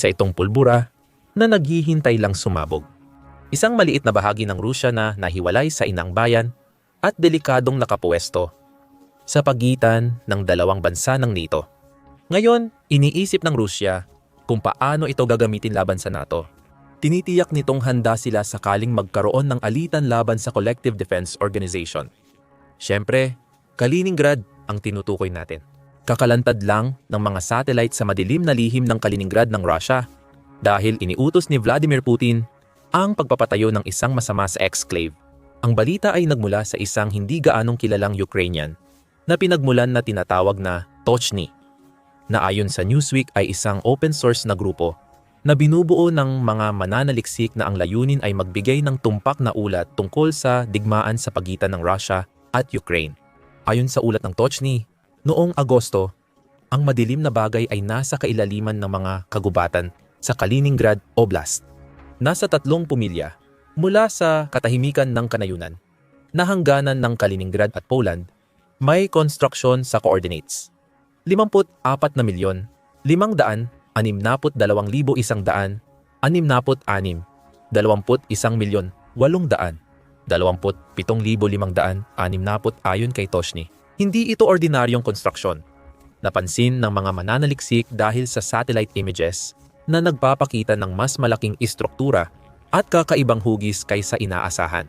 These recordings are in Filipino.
Isa itong pulbura na naghihintay lang sumabog. Isang maliit na bahagi ng Rusya na nahiwalay sa inang bayan at delikadong nakapuwesto sa pagitan ng dalawang bansa ng NATO. Ngayon, iniisip ng Rusya kung paano ito gagamitin laban sa NATO. Tinitiyak nitong handa sila sakaling magkaroon ng alitan laban sa Collective Defense Organization. Siyempre, Kaliningrad ang tinutukoy natin. Kakalantad lang ng mga satellite sa madilim na lihim ng Kaliningrad ng Russia dahil iniutos ni Vladimir Putin ang pagpapatayo ng isang masama sa exclave. Ang balita ay nagmula sa isang hindi gaanong kilalang Ukrainian na pinagmulan na tinatawag na Tochny, na ayon sa Newsweek ay isang open source na grupo na binubuo ng mga mananaliksik na ang layunin ay magbigay ng tumpak na ulat tungkol sa digmaan sa pagitan ng Russia at Ukraine. Ayon sa ulat ng Tochny, noong Agosto, ang madilim na bagay ay nasa kailaliman ng mga kagubatan sa Kaliningrad Oblast. Nasa 3 pumilya mula sa katahimikan ng kanayunan na hangganan ng Kaliningrad at Poland, may construction sa coordinates 54,562,166, 21,800, 21,800, ayon kay Tochny. Hindi ito ordinaryong konstruksyon. Napansin ng mga mananaliksik dahil sa satellite images na nagpapakita ng mas malaking istruktura at kakaibang hugis kaysa inaasahan.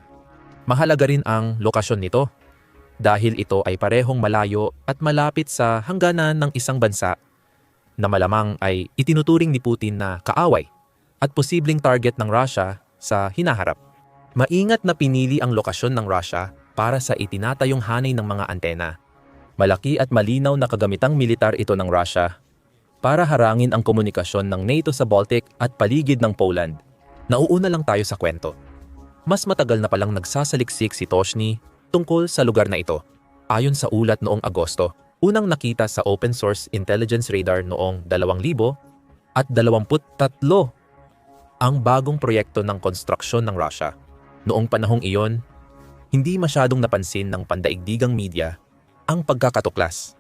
Mahalaga rin ang lokasyon nito dahil ito ay parehong malayo at malapit sa hangganan ng isang bansa na malamang ay itinuturing ni Putin na kaaway at posibleng target ng Russia sa hinaharap. Maingat na pinili ang lokasyon ng Russia para sa itinatayong hanay ng mga antena. Malaki at malinaw na kagamitang militar ito ng Russia para harangin ang komunikasyon ng NATO sa Baltic at paligid ng Poland. Nauuna lang tayo sa kwento. Mas matagal na palang nagsasaliksik si Tochny tungkol sa lugar na ito. Ayon sa ulat noong Agosto, unang nakita sa open source intelligence radar noong 2023 ang bagong proyekto ng konstruksyon ng Russia. Noong panahong iyon, hindi masyadong napansin ng pandaigdigang media ang pagkakatuklas.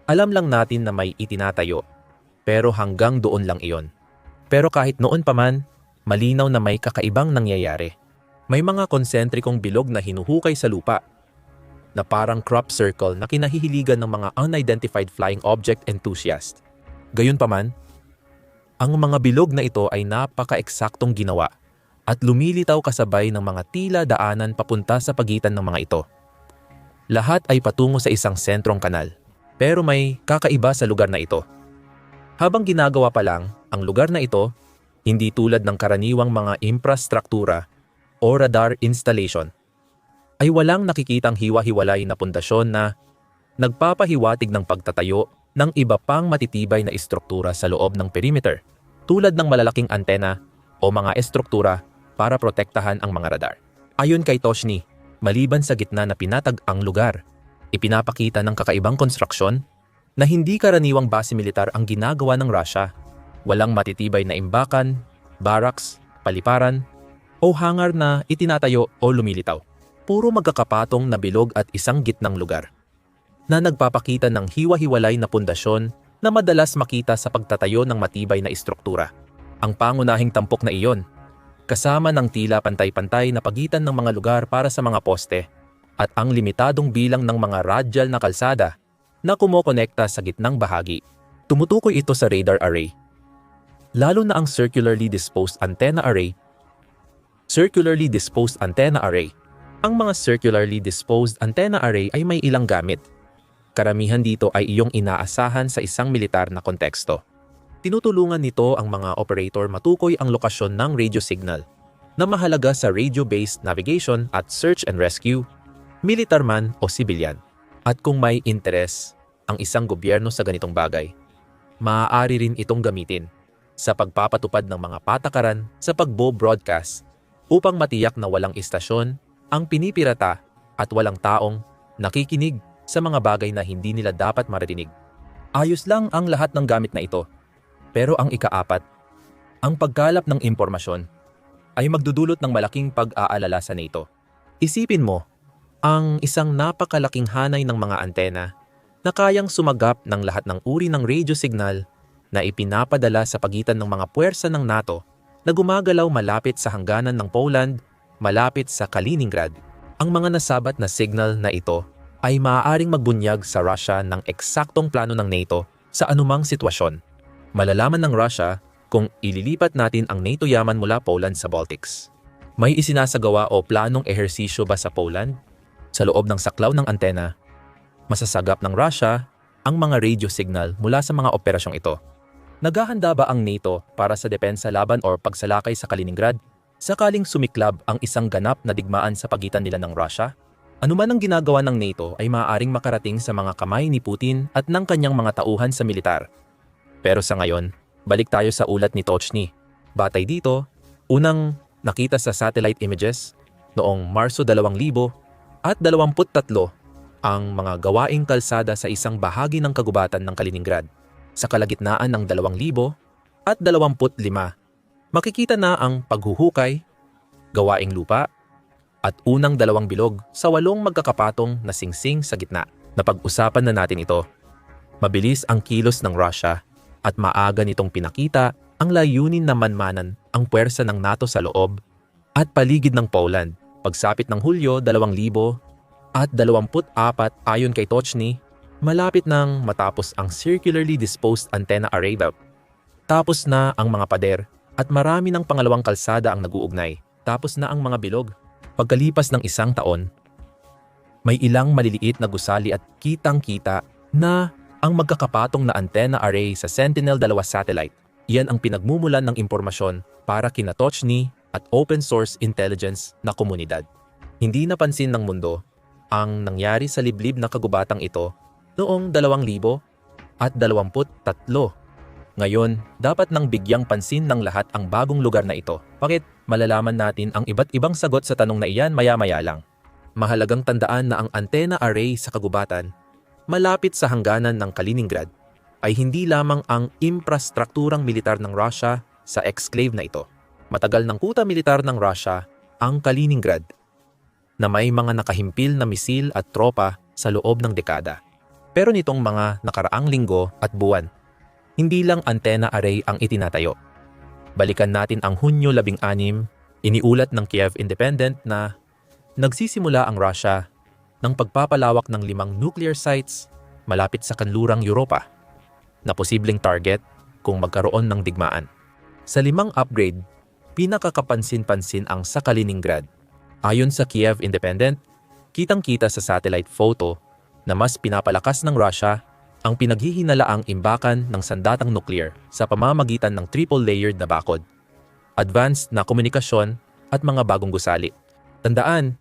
Alam lang natin na may itinatayo, pero hanggang doon lang iyon. Pero kahit noon pa man, malinaw na may kakaibang nangyayari. May mga konsentrikong bilog na hinuhukay sa lupa, na parang crop circle na kinahihiligan ng mga unidentified flying object enthusiast. Gayunpaman, ang mga bilog na ito ay napaka-eksaktong ginawa at lumilitaw kasabay ng mga tila daanan papunta sa pagitan ng mga ito. Lahat ay patungo sa isang sentrong kanal, pero may kakaiba sa lugar na ito. Habang ginagawa pa lang ang lugar na ito, hindi tulad ng karaniwang mga infrastruktura o radar installation, ay walang nakikitang hiwa-hiwalay na pundasyon na nagpapahiwatig ng pagtatayo ng iba pang matitibay na istruktura sa loob ng perimeter, tulad ng malalaking antena o mga estruktura para protektahan ang mga radar. Ayon kay Tochny, maliban sa gitna na pinatag ang lugar, ipinapakita ng kakaibang konstruksyon na hindi karaniwang base militar ang ginagawa ng Russia. Walang matitibay na imbakan, barracks, paliparan, o hangar na itinatayo o lumilitaw. Puro magkakapatong na bilog at isang gitnang lugar na nagpapakita ng hiwa-hiwalay na pundasyon na madalas makita sa pagtatayo ng matibay na istruktura. Ang pangunahing tampok na iyon, kasama ng tila pantay-pantay na pagitan ng mga lugar para sa mga poste at ang limitadong bilang ng mga radial na kalsada na kumokonekta sa gitnang bahagi. Tumutukoy ito sa radar array, lalo na ang circularly disposed antenna array. Ang mga circularly disposed antenna array ay may ilang gamit. Karamihan dito ay iyong inaasahan sa isang militar na konteksto. Tinutulungan nito ang mga operator matukoy ang lokasyon ng radio signal na mahalaga sa radio-based navigation at search and rescue, militar man o sibilyan. At kung may interes ang isang gobyerno sa ganitong bagay, maaari rin itong gamitin sa pagpapatupad ng mga patakaran sa pagbo-broadcast upang matiyak na walang istasyon ang pinipirata at walang taong nakikinig sa mga bagay na hindi nila dapat marinig. Ayos lang ang lahat ng gamit na ito. Pero ang ika-4, ang pagkalap ng impormasyon ay magdudulot ng malaking pag-aalala sa NATO. Isipin mo, ang isang napakalaking hanay ng mga antena na kayang sumagap ng lahat ng uri ng radio signal na ipinapadala sa pagitan ng mga puwersa ng NATO na gumagalaw malapit sa hangganan ng Poland, malapit sa Kaliningrad. Ang mga nasabat na signal na ito ay maaaring magbunyag sa Russia ng eksaktong plano ng NATO sa anumang sitwasyon. Malalaman ng Russia kung ililipat natin ang NATO yaman mula Poland sa Baltics. May isinasagawa o planong ehersisyo ba sa Poland? Sa loob ng saklaw ng antena, masasagap ng Russia ang mga radio signal mula sa mga operasyong ito. Naghahanda ba ang NATO para sa depensa laban o pagsalakay sa Kaliningrad sakaling sumiklab ang isang ganap na digmaan sa pagitan nila ng Russia? Anuman ang ginagawa ng NATO ay maaaring makarating sa mga kamay ni Putin at ng kanyang mga tauhan sa militar. Pero sa ngayon, balik tayo sa ulat ni Tochny. Batay dito, unang nakita sa satellite images noong Marso 2023 ang mga gawaing kalsada sa isang bahagi ng kagubatan ng Kaliningrad. Sa kalagitnaan ng 2025, makikita na ang paghuhukay, gawaing lupa, at unang 2 bilog sa 8 magkakapatong na singsing sa gitna. Napag-usapan na natin ito. Mabilis ang kilos ng Russia at maaga nitong pinakita ang layunin na manmanan ang puwersa ng NATO sa loob at paligid ng Poland. Pagsapit ng Hulyo 2024 ayon kay Tochny, malapit nang matapos ang circularly disposed antenna array belt. Tapos na ang mga pader at marami ng pangalawang kalsada ang naguugnay. Tapos na ang mga bilog. Pagkalipas ng 1 taon, may ilang maliliit na gusali at kitang-kita na ang magkakapatong na antenna array sa Sentinel-2 satellite. Iyan ang pinagmumulan ng impormasyon para kina Tochny at open source intelligence na komunidad. Hindi napansin ng mundo ang nangyari sa liblib na kagubatang ito noong 2023. Ngayon, dapat nang bigyang pansin ng lahat ang bagong lugar na ito. Bakit? Malalaman natin ang iba't ibang sagot sa tanong na iyan maya-maya lang. Mahalagang tandaan na ang antenna array sa kagubatan, malapit sa hangganan ng Kaliningrad, ay hindi lamang ang infrastrukturang militar ng Russia sa exclave na ito. Matagal ng kuta militar ng Russia ang Kaliningrad, na may mga nakahimpil na misil at tropa sa loob ng dekada. Pero nitong mga nakaraang linggo at buwan, hindi lang antenna array ang itinatayo. Balikan natin ang Hunyo 16, iniulat ng Kiev Independent na nagsisimula ang Russia ng pagpapalawak ng 5 nuclear sites malapit sa kanlurang Europa na posibleng target kung magkaroon ng digmaan. Sa 5 upgrade, pinakakapansin-pansin ang sa Kaliningrad. Ayon sa Kiev Independent, kitang-kita sa satellite photo na mas pinapalakas ng Russia ang pinaghihinalaang imbakan ng sandatang nuclear sa pamamagitan ng triple-layered na bakod, advanced na komunikasyon at mga bagong gusali. Tandaan,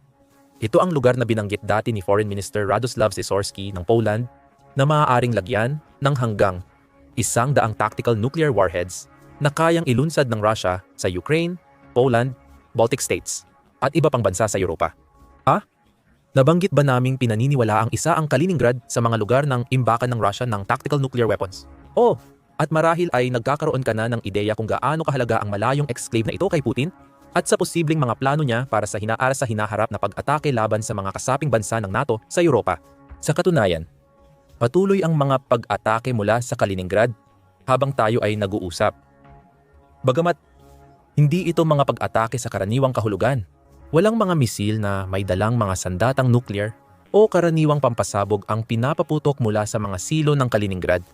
ito ang lugar na binanggit dati ni Foreign Minister Radoslav Sikorski ng Poland na maaaring lagyan ng hanggang 100 tactical nuclear warheads na kayang ilunsad ng Russia sa Ukraine, Poland, Baltic States at iba pang bansa sa Europa. Nabanggit ba naming pinaniniwala ang isa ang Kaliningrad sa mga lugar ng imbakan ng Russia ng tactical nuclear weapons? At marahil ay nagkakaroon ka na ng ideya kung gaano kahalaga ang malayong exclave na ito kay Putin at sa posibleng mga plano niya para sa hinaharap na pag-atake laban sa mga kasaping bansa ng NATO sa Europa. Sa katunayan, patuloy ang mga pag-atake mula sa Kaliningrad habang tayo ay nag-uusap. Bagamat hindi ito mga pag-atake sa karaniwang kahulugan, walang mga misil na may dalang mga sandatang nuclear o karaniwang pampasabog ang pinapaputok mula sa mga silo ng Kaliningrad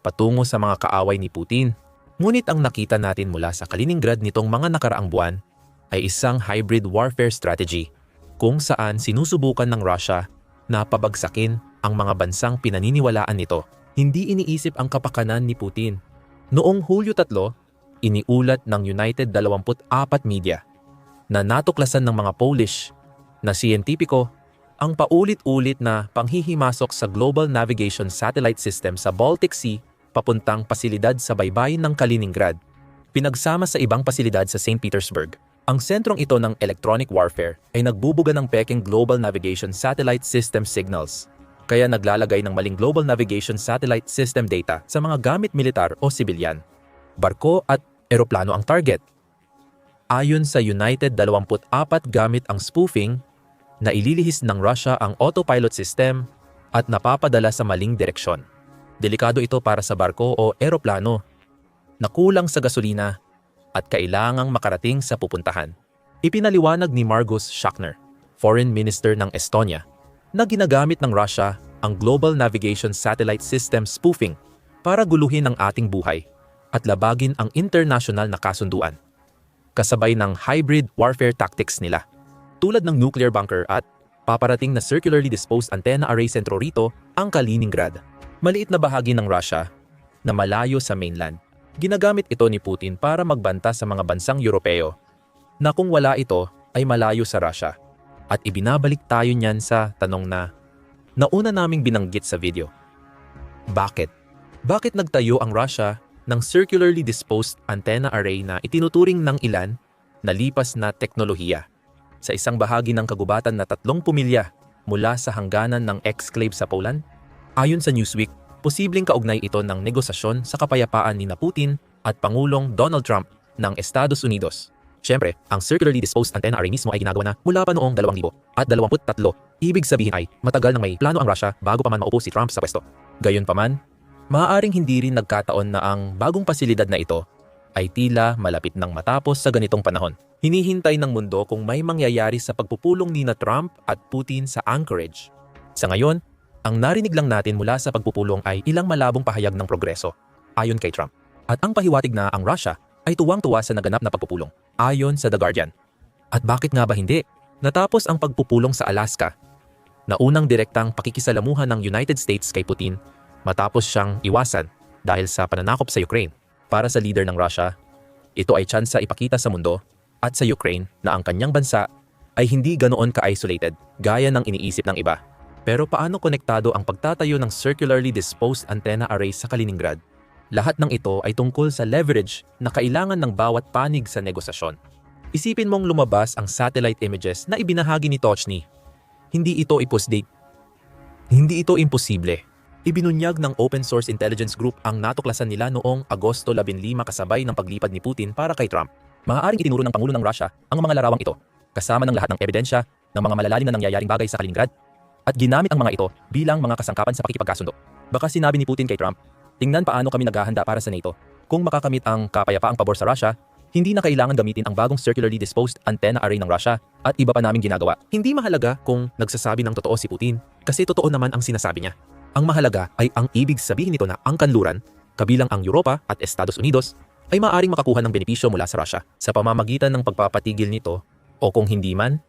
patungo sa mga kaaway ni Putin. Ngunit ang nakita natin mula sa Kaliningrad nitong mga nakaraang buwan ay isang hybrid warfare strategy kung saan sinusubukan ng Russia na pabagsakin ang mga bansang pinaniniwalaan nito. Hindi iniisip ang kapakanan ni Putin. Noong Hulyo 3, iniulat ng United 24 Media na natuklasan ng mga Polish na siyentipiko ang paulit-ulit na panghihimasok sa Global Navigation Satellite System sa Baltic Sea papuntang pasilidad sa baybayin ng Kaliningrad, pinagsama sa ibang pasilidad sa St. Petersburg. Ang sentrong ito ng electronic warfare ay nagbubuga ng pekeng Global Navigation Satellite System signals, kaya naglalagay ng maling Global Navigation Satellite System data sa mga gamit militar o sibilyan. Barko at eroplano ang target. Ayon sa United 24 gamit ang spoofing, na ililihis ng Russia ang autopilot system at napapadala sa maling direksyon. Delikado ito para sa barko o eroplano na kulang sa gasolina at kailangang makarating sa pupuntahan. Ipinaliwanag ni Margus Schachner, Foreign Minister ng Estonia, na ginagamit ng Russia ang Global Navigation Satellite System spoofing para guluhin ang ating buhay at labagin ang international na kasunduan, kasabay ng hybrid warfare tactics nila, tulad ng nuclear bunker at paparating na circularly disposed antenna array sentro rito ang Kaliningrad. Maliit na bahagi ng Russia na malayo sa mainland. Ginagamit ito ni Putin para magbanta sa mga bansang Europeo na kung wala ito ay malayo sa Russia. At ibinabalik tayo niyan sa tanong na nauna naming binanggit sa video. Bakit? Bakit nagtayo ang Russia ng circularly disposed antenna array na itinuturing ng ilan na lipas na teknolohiya sa isang bahagi ng kagubatan na 3 pumilya mula sa hangganan ng exclave sa Poland? Ayon sa Newsweek, posibleng kaugnay ito ng negosasyon sa kapayapaan ni Putin at Pangulong Donald Trump ng Estados Unidos. Siyempre, ang circularly disposed antenna array mismo ay ginagawa na mula pa noong 2023. Ibig sabihin ay matagal nang may plano ang Russia bago pa man maupo si Trump sa pwesto. Gayunpaman, maaaring hindi rin nagkataon na ang bagong pasilidad na ito ay tila malapit nang matapos sa ganitong panahon. Hinihintay ng mundo kung may mangyayari sa pagpupulong ni Trump at Putin sa Anchorage. Sa ngayon, ang narinig lang natin mula sa pagpupulong ay ilang malabong pahayag ng progreso, ayon kay Trump. At ang pahiwatig na ang Russia ay tuwang-tuwa sa naganap na pagpupulong, ayon sa The Guardian. At bakit nga ba hindi? Natapos ang pagpupulong sa Alaska, na unang direktang pakikisalamuhan ng United States kay Putin matapos siyang iwasan dahil sa pananakop sa Ukraine. Para sa leader ng Russia, ito ay tsansa ipakita sa mundo at sa Ukraine na ang kanyang bansa ay hindi ganoon ka-isolated gaya ng iniisip ng iba. Pero paano konektado ang pagtatayo ng circularly disposed antenna array sa Kaliningrad? Lahat ng ito ay tungkol sa leverage na kailangan ng bawat panig sa negosasyon. Isipin mong lumabas ang satellite images na ibinahagi ni Tochny. Hindi ito Hindi ito imposible. Ibinunyag ng Open Source Intelligence Group ang natuklasan nila noong Agosto 15 kasabay ng paglipad ni Putin para kay Trump. Maaaring itinuro ng Pangulo ng Russia ang mga larawang ito, kasama ng lahat ng ebidensya ng mga malalalim na nangyayaring bagay sa Kaliningrad, at ginamit ang mga ito bilang mga kasangkapan sa pakikipagkasundo. Baka sinabi ni Putin kay Trump, tingnan paano kami naghahanda para sa NATO. Kung makakamit ang kapayapaang pabor sa Russia, hindi na kailangan gamitin ang bagong circularly disposed antenna array ng Russia at iba pa naming ginagawa. Hindi mahalaga kung nagsasabi ng totoo si Putin kasi totoo naman ang sinasabi niya. Ang mahalaga ay ang ibig sabihin nito na ang kanluran, kabilang ang Europa at Estados Unidos, ay maaaring makakuha ng benepisyo mula sa Russia sa pamamagitan ng pagpapatigil nito o kung hindi man,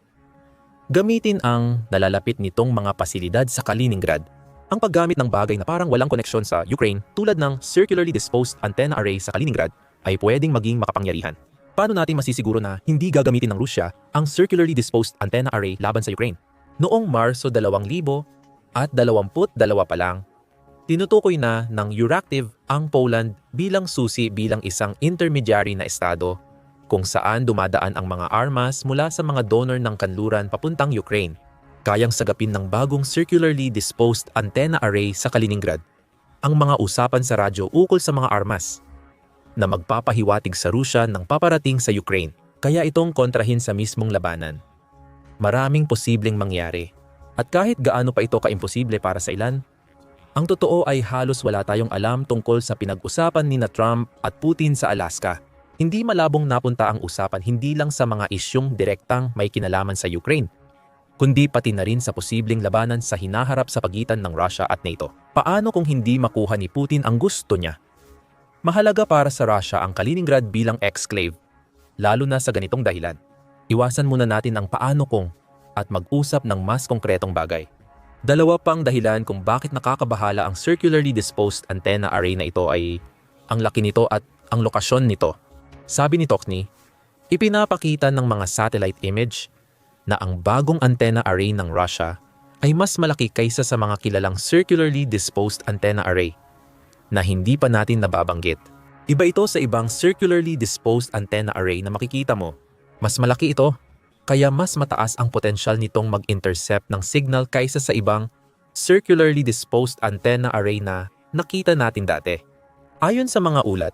gamitin ang nalalapit nitong mga pasilidad sa Kaliningrad. Ang paggamit ng bagay na parang walang koneksyon sa Ukraine tulad ng circularly disposed antenna array sa Kaliningrad ay pwedeng maging makapangyarihan. Paano natin masisiguro na hindi gagamitin ng Rusya ang circularly disposed antenna array laban sa Ukraine? Noong Marso 2022 pa lang, tinutukoy na ng Euractiv ang Poland bilang susi bilang isang intermediary na estado kung saan dumadaan ang mga armas mula sa mga donor ng kanluran papuntang Ukraine. Kayang sagapin ng bagong circularly disposed antenna array sa Kaliningrad ang mga usapan sa radyo ukol sa mga armas na magpapahiwatig sa Rusya ng paparating sa Ukraine. Kaya itong kontrahin sa mismong labanan. Maraming posibleng mangyari. At kahit gaano pa ito kaimposible para sa ilan, ang totoo ay halos wala tayong alam tungkol sa pinag-usapan ni Trump at Putin sa Alaska. Hindi malabong napunta ang usapan hindi lang sa mga isyong direktang may kinalaman sa Ukraine, kundi pati na rin sa posibleng labanan sa hinaharap sa pagitan ng Russia at NATO. Paano kung hindi makuha ni Putin ang gusto niya? Mahalaga para sa Russia ang Kaliningrad bilang exclave, lalo na sa ganitong dahilan. Iwasan muna natin ang paano kung at mag-usap ng mas konkretong bagay. Dalawa pang dahilan kung bakit nakakabahala ang circularly disposed antenna array na ito ay ang laki nito at ang lokasyon nito. Sabi ni Tochny, ipinapakita ng mga satellite image na ang bagong antenna array ng Russia ay mas malaki kaysa sa mga kilalang circularly disposed antenna array na hindi pa natin nababanggit. Iba ito sa ibang circularly disposed antenna array na makikita mo. Mas malaki ito, kaya mas mataas ang potensyal nitong mag-intercept ng signal kaysa sa ibang circularly disposed antenna array na nakita natin dati. Ayon sa mga ulat,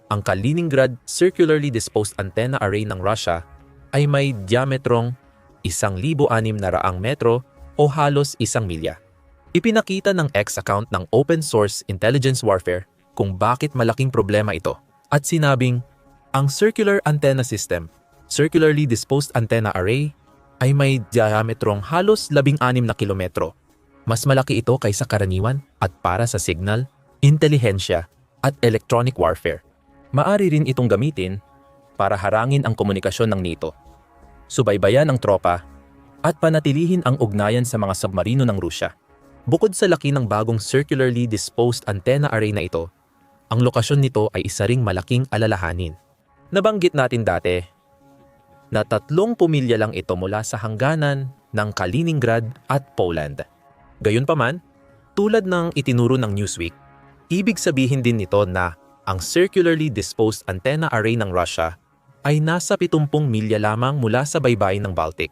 ang Kaliningrad circularly disposed antenna array ng Russia ay may diametrong 1,600 metro o halos 1 milya. Ipinakita ng X account ng Open Source Intelligence Warfare kung bakit malaking problema ito. at sinabing ang Circular Antenna System, Circularly Disposed Antenna Array, ay may diametrong halos 16 na kilometro. Mas malaki ito kaysa karaniwan at para sa signal, intelihensya at electronic warfare. Maari rin itong gamitin para harangin ang komunikasyon ng NATO, subaybayan ang tropa, at panatilihin ang ugnayan sa mga submarino ng Rusya. Bukod sa laki ng bagong circularly disposed antenna array na ito, ang lokasyon nito ay isa ring malaking alalahanin. Nabanggit natin dati na 3 pumilya lang ito mula sa hangganan ng Kaliningrad at Poland. Gayunpaman, tulad ng itinuro ng Newsweek, ibig sabihin din nito na ang circularly disposed antenna array ng Russia ay nasa 70 milya lamang mula sa baybayin ng Baltic.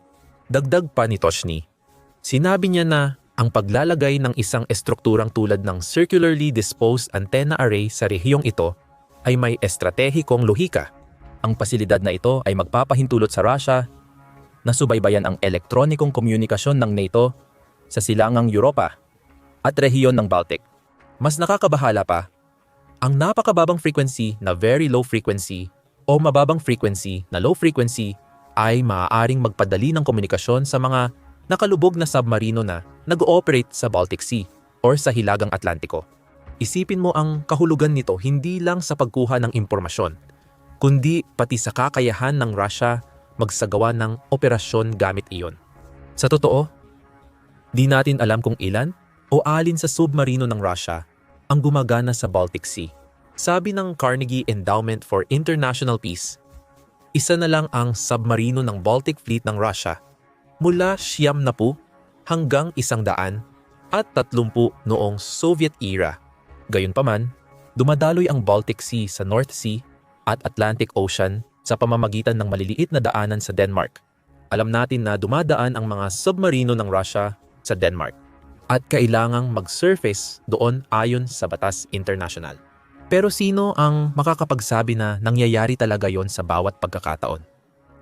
Dagdag pa ni Toshny, sinabi niya na ang paglalagay ng isang estrukturang tulad ng circularly disposed antenna array sa rehiyong ito ay may estratehikong lohika. Ang pasilidad na ito ay magpapahintulot sa Russia na subaybayan ang elektronikong komunikasyon ng NATO sa silangang Europa at rehiyon ng Baltic. Mas nakakabahala pa, ang napakababang frequency na very low frequency o mababang frequency na low frequency ay maaaring magpadali ng komunikasyon sa mga nakalubog na submarino na nag-ooperate sa Baltic Sea or sa Hilagang Atlantiko. Isipin mo ang kahulugan nito hindi lang sa pagkuha ng impormasyon, kundi pati sa kakayahan ng Russia magsagawa ng operasyon gamit iyon. Sa totoo, di natin alam kung ilan o alin sa submarino ng Russia ang gumagana sa Baltic Sea. Sabi ng Carnegie Endowment for International Peace, isa na lang ang submarino ng Baltic Fleet ng Russia mula 90 hanggang 130 noong Soviet era. Gayunpaman, dumadaloy ang Baltic Sea sa North Sea at Atlantic Ocean sa pamamagitan ng maliliit na daanan sa Denmark. Alam natin na dumadaan ang mga submarino ng Russia sa Denmark at kailangang mag-surface doon ayon sa batas international. Pero sino ang makakapagsabi na nangyayari talaga yon sa bawat pagkakataon?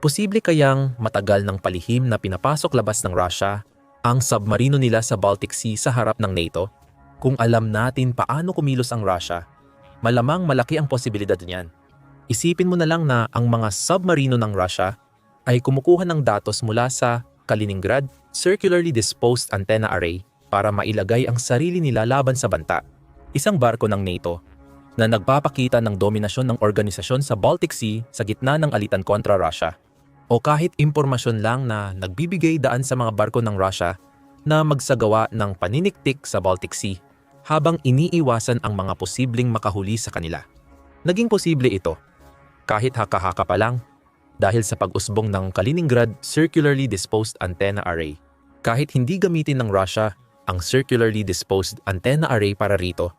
Posible kayang matagal ng palihim na pinapasok-labas ng Russia ang submarino nila sa Baltic Sea sa harap ng NATO? Kung alam natin paano kumilos ang Russia, malamang malaki ang posibilidad niyan. Isipin mo na lang na ang mga submarino ng Russia ay kumukuha ng datos mula sa Kaliningrad Circularly Disposed Antenna Array para mailagay ang sarili nila laban sa banta. Isang barko ng NATO na nagpapakita ng dominasyon ng organisasyon sa Baltic Sea sa gitna ng alitan kontra Russia. O kahit impormasyon lang na nagbibigay daan sa mga barko ng Russia na magsagawa ng paniniktik sa Baltic Sea habang iniiwasan ang mga posibleng makahuli sa kanila. Naging posible ito, kahit haka-haka pa lang, dahil sa pag-usbong ng Kaliningrad Circularly Disposed Antenna Array. Kahit hindi gamitin ng Russia ang Circularly Disposed Antenna Array para rito,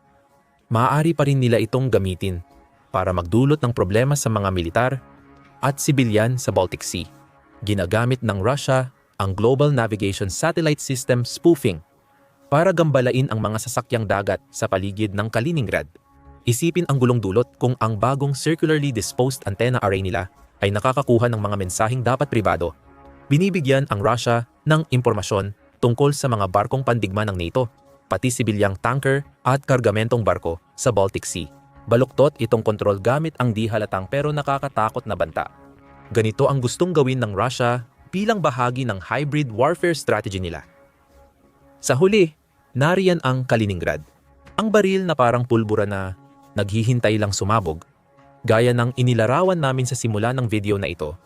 maaari pa rin nila itong gamitin para magdulot ng problema sa mga militar at sibilyan sa Baltic Sea. Ginagamit ng Russia ang Global Navigation Satellite System spoofing para gambalain ang mga sasakyang dagat sa paligid ng Kaliningrad. Isipin ang gulong dulot kung ang bagong circularly disposed antenna array nila ay nakakakuha ng mga mensaheng dapat pribado. Binibigyan ang Russia ng impormasyon tungkol sa mga barkong pandigma ng NATO, pati sibilyang tanker at kargamentong barko sa Baltic Sea. Baluktot itong kontrol gamit ang di halatang pero nakakatakot na banta. Ganito ang gustong gawin ng Russia bilang bahagi ng hybrid warfare strategy nila. Sa huli, nariyan ang Kaliningrad. Ang baril na parang pulbura na naghihintay lang sumabog, gaya ng inilarawan namin sa simula ng video na ito,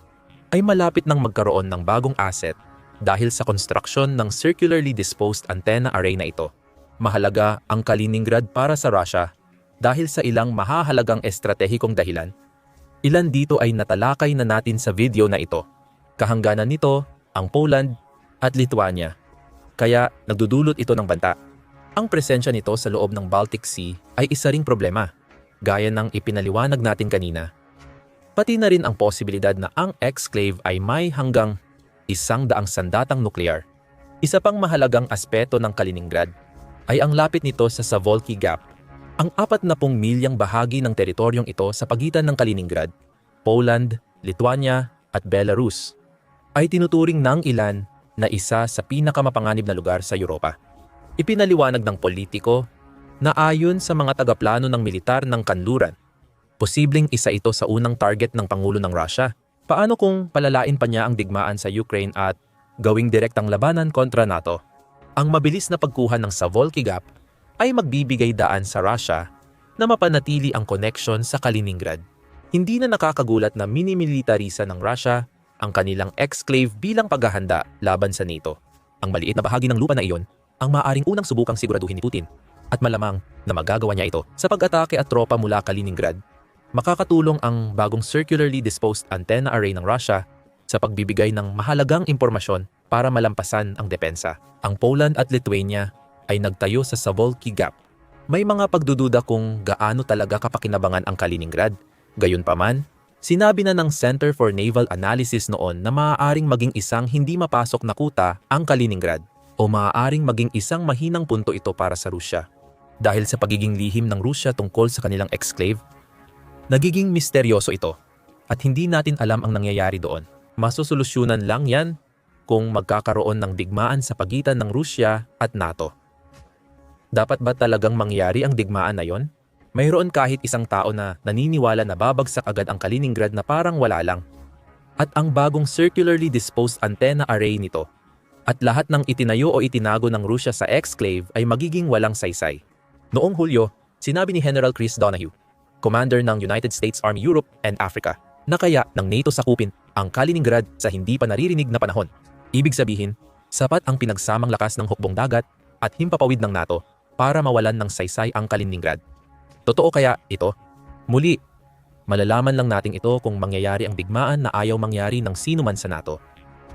ay malapit nang magkaroon ng bagong asset dahil sa konstruksyon ng circularly disposed antenna array na ito. Mahalaga ang Kaliningrad para sa Russia dahil sa ilang mahahalagang estratehikong dahilan. Ilan dito ay natalakay na natin sa video na ito. Kahangganan nito ang Poland at Lithuania, kaya nagdudulot ito ng banta. Ang presensya nito sa loob ng Baltic Sea ay isa ring problema, gaya ng ipinaliwanag natin kanina. Pati na rin ang posibilidad na ang exclave ay may hanggang 100 sandatang nuklear. Isa pang mahalagang aspeto ng Kaliningrad ay ang lapit nito sa Savolky Gap, ang 40 milyang bahagi ng teritoryong ito sa pagitan ng Kaliningrad, Poland, Lithuania at Belarus, ay tinuturing ng ilan na isa sa pinakamapanganib na lugar sa Europa. Ipinaliwanag ng politiko na ayon sa mga tagaplano ng militar ng kanluran, Posibleng isa ito sa unang target ng Pangulo ng Russia. Paano kung palalain pa niya ang digmaan sa Ukraine at gawing direktang labanan kontra NATO? Ang mabilis na pagkuha ng Suwalki Gap ay magbibigay daan sa Russia na mapanatili ang koneksyon sa Kaliningrad. Hindi na nakakagulat na minimilitarisa ng Russia ang kanilang exclave bilang paghahanda laban sa NATO. Ang maliit na bahagi ng lupa na iyon ang maaaring unang subukang siguraduhin ni Putin at malamang na magagawa niya ito sa pag-atake at tropa mula Kaliningrad. Makakatulong ang bagong circularly disposed antenna array ng Russia sa pagbibigay ng mahalagang impormasyon para malampasan ang depensa. Ang Poland at Lithuania ay nagtayo sa Suwalki Gap. May mga pagdududa kung gaano talaga kapakinabangan ang Kaliningrad. Gayunpaman, sinabi na ng Center for Naval Analysis noon na maaaring maging isang hindi mapasok na kuta ang Kaliningrad o maaaring maging isang mahinang punto ito para sa Rusya. Dahil sa pagiging lihim ng Rusya tungkol sa kanilang exclave, nagiging misteryoso ito at hindi natin alam ang nangyayari doon. Masusolusyunan lang yan kung magkakaroon ng digmaan sa pagitan ng Rusya at NATO. Dapat ba talagang mangyari ang digmaan na yon? Mayroon kahit isang tao na naniniwala na babagsak agad ang Kaliningrad na parang wala lang. At ang bagong circularly disposed antenna array nito at lahat ng itinayo o itinago ng Rusya sa exclave ay magiging walang saysay. Noong Hulyo, sinabi ni General Chris Donahue, Commander ng United States Army Europe and Africa, na kaya ng NATO sakupin ang Kaliningrad sa hindi pa naririnig na panahon. Ibig sabihin, sapat ang pinagsamang lakas ng hukbong dagat at himpapawid ng NATO para mawalan ng saysay ang Kaliningrad. Totoo kaya ito? Muli, malalaman lang natin ito kung mangyayari ang digmaan na ayaw mangyari ng sino man sa NATO.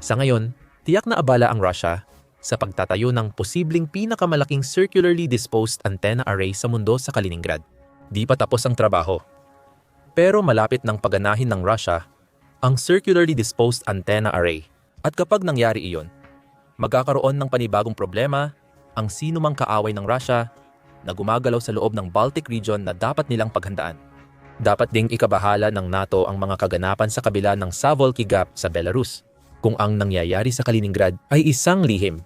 Sa ngayon, tiyak na abala ang Russia sa pagtatayo ng posibleng pinakamalaking circularly disposed antenna array sa mundo sa Kaliningrad. Di pa tapos ang trabaho. Pero malapit ng paganahin ng Russia ang circularly disposed antenna array. At kapag nangyari iyon, magkakaroon ng panibagong problema ang sino mang kaaway ng Russia na gumagalaw sa loob ng Baltic region na dapat nilang paghandaan. Dapat ding ikabahala ng NATO ang mga kaganapan sa kabila ng Suwalki Gap sa Belarus. Kung ang nangyayari sa Kaliningrad ay isang lihim,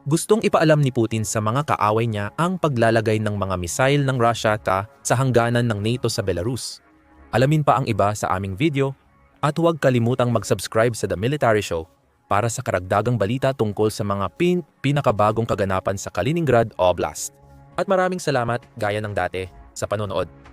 gustong ipaalam ni Putin sa mga kaaway niya ang paglalagay ng mga misail ng Russia sa hangganan ng NATO sa Belarus. Alamin pa ang iba sa aming video at huwag kalimutang mag-subscribe sa The Military Show para sa karagdagang balita tungkol sa mga pinakabagong kaganapan sa Kaliningrad Oblast. At maraming salamat gaya ng dati sa panonood.